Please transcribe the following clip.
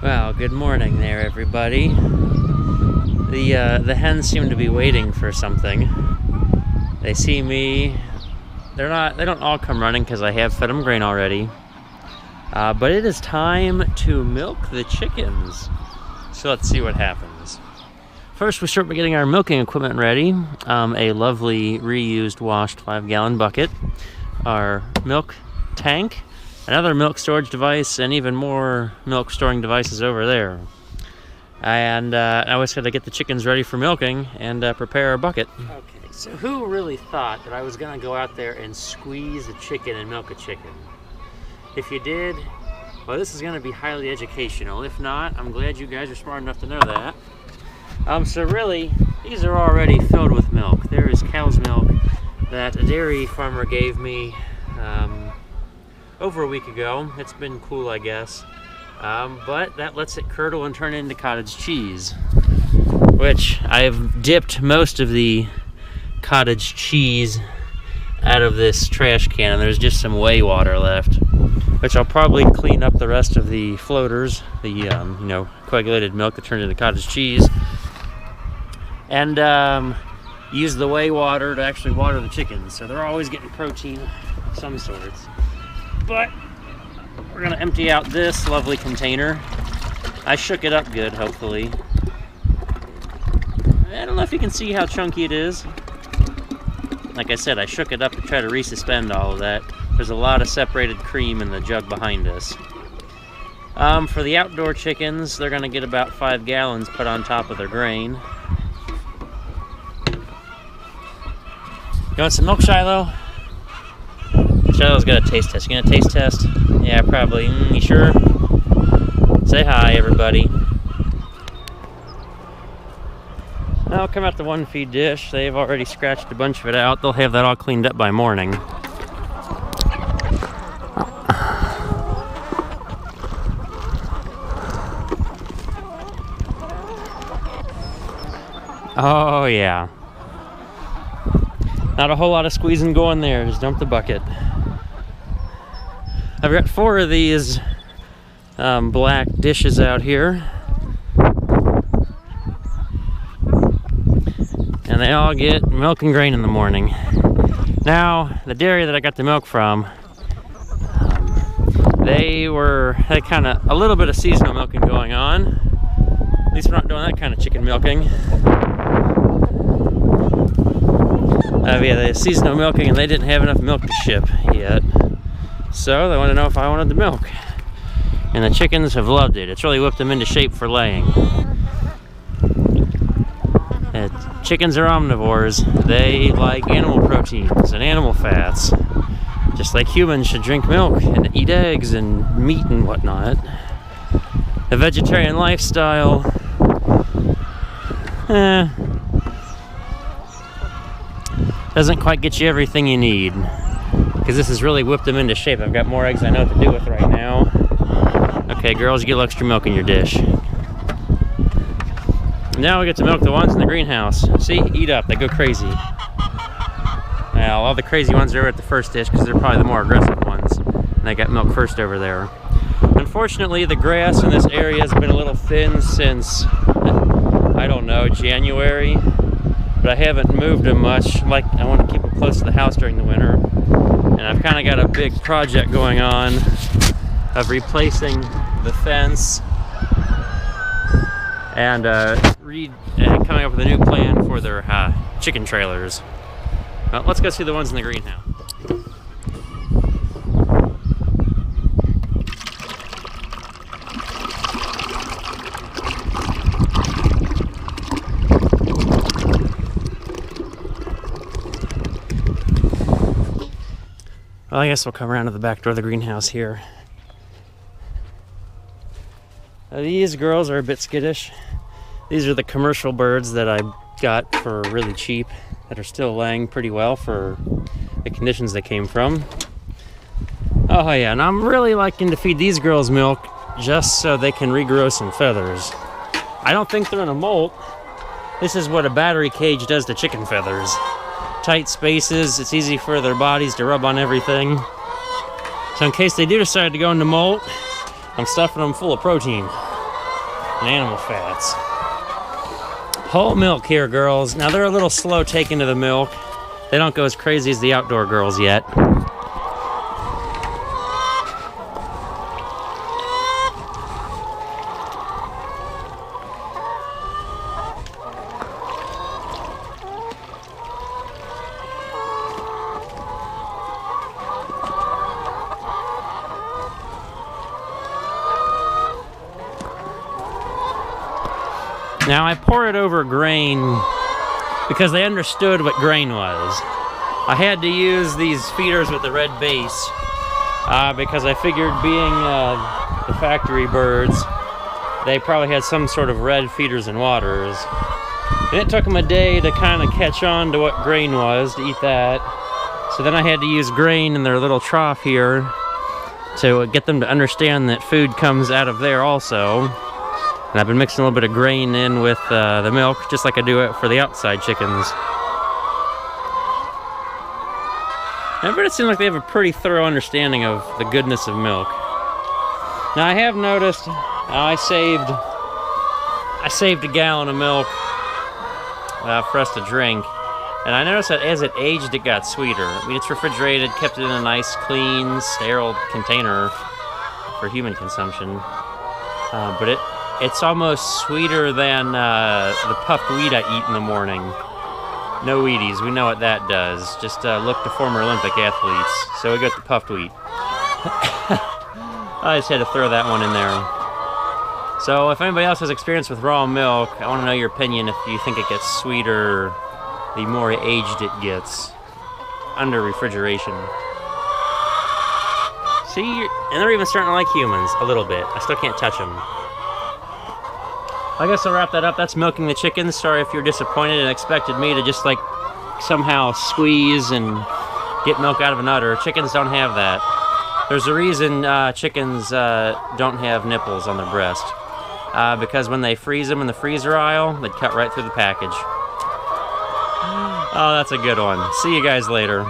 Well, good morning there, everybody. The hens seem to be waiting for something. They see me. They don't all come running because I have fed them grain already. But it is time to milk the chickens. So let's see what happens. First, we start by getting our milking equipment ready. A lovely reused washed 5-gallon bucket, our milk tank, another milk storage device, and even more milk storing devices over there. And I always got to get the chickens ready for milking and prepare our bucket. Okay, so who really thought that I was going to go out there and squeeze a chicken and milk a chicken? If you did, well, this is going to be highly educational. If not, I'm glad you guys are smart enough to know that. So really, these are already filled with milk. There is cow's milk that a dairy farmer gave me over a week ago. It's been cool, I guess. But that lets it curdle and turn into cottage cheese, which I've dipped most of the cottage cheese out of this trash can, and there's just some whey water left, which I'll probably clean up the rest of the floaters, the coagulated milk that turned into cottage cheese, and use the whey water to actually water the chickens, so they're always getting protein of some sorts. But we're going to empty out this lovely container. I shook it up good, hopefully. I don't know if you can see how chunky it is. Like I said, I shook it up to try to resuspend all of that. There's a lot of separated cream in the jug behind us. For the outdoor chickens, they're going to get about 5 gallons put on top of their grain. You want some milk, Shiloh? Shiloh's got a taste test. You gonna taste test? Yeah, probably. You sure? Say hi, everybody. I'll come out the one feed dish. They've already scratched a bunch of it out. They'll have that all cleaned up by morning. Oh, yeah. Not a whole lot of squeezing going there. Just dump the bucket. I've got 4 of these black dishes out here. And they all get milk and grain in the morning. Now, the dairy that I got the milk from, they had kind of a little bit of seasonal milking going on. At least we're not doing that kind of chicken milking. The seasonal milking, and they didn't have enough milk to ship yet. So they want to know if I wanted the milk. And the chickens have loved it. It's really whipped them into shape for laying. Chickens are omnivores. They like animal proteins and animal fats. Just like humans should drink milk and eat eggs and meat and whatnot. The vegetarian lifestyle, doesn't quite get you everything you need, because this has really whipped them into shape. I've got more eggs I know what to do with right now. Okay, girls, you get a little extra milk in your dish. Now we get to milk the ones in the greenhouse. See, eat up, they go crazy. Well, all the crazy ones are at the first dish because they're probably the more aggressive ones, and they got milk first over there. Unfortunately, the grass in this area has been a little thin since, I don't know, January. But I haven't moved them much. I want to keep them close to the house during the winter. And I've kind of got a big project going on of replacing the fence and coming up with a new plan for their chicken trailers. Well, let's go see the ones in the greenhouse. Well, I guess we'll come around to the back door of the greenhouse here. These girls are a bit skittish. These are the commercial birds that I got for really cheap that are still laying pretty well for the conditions they came from. Oh yeah, and I'm really liking to feed these girls milk just so they can regrow some feathers. I don't think they're in a molt. This is what a battery cage does to chicken feathers. Tight spaces, it's easy for their bodies to rub on everything. So in case they do decide to go into molt, I'm stuffing them full of protein. and animal fats. Whole milk here, girls. Now they're a little slow taking to the milk. They don't go as crazy as the outdoor girls yet. Now I pour it over grain because they understood what grain was. I had to use these feeders with the red base because I figured being the factory birds, they probably had some sort of red feeders and waters. And it took them a day to kind of catch on to what grain was, to eat that. So then I had to use grain in their little trough here to get them to understand that food comes out of there also. And I've been mixing a little bit of grain in with the milk, just like I do it for the outside chickens. But it seems like they have a pretty thorough understanding of the goodness of milk. Now I have noticed I saved a gallon of milk for us to drink, and I noticed that as it aged, it got sweeter. I mean, it's refrigerated, kept it in a nice, clean, sterile container for human consumption, but it's almost sweeter than the puffed wheat I eat in the morning. No Wheaties, we know what that does. Just look to former Olympic athletes. So we got the puffed wheat. I just had to throw that one in there. So if anybody else has experience with raw milk, I want to know your opinion if you think it gets sweeter the more aged it gets under refrigeration. See, and they're even starting to like humans a little bit. I still can't touch them. I guess I'll wrap that up. That's milking the chickens. Sorry if you're disappointed and expected me to just like somehow squeeze and get milk out of an udder. Chickens don't have that. There's a reason chickens don't have nipples on their breast. Because when they freeze them in the freezer aisle, they'd cut right through the package. Oh, that's a good one. See you guys later.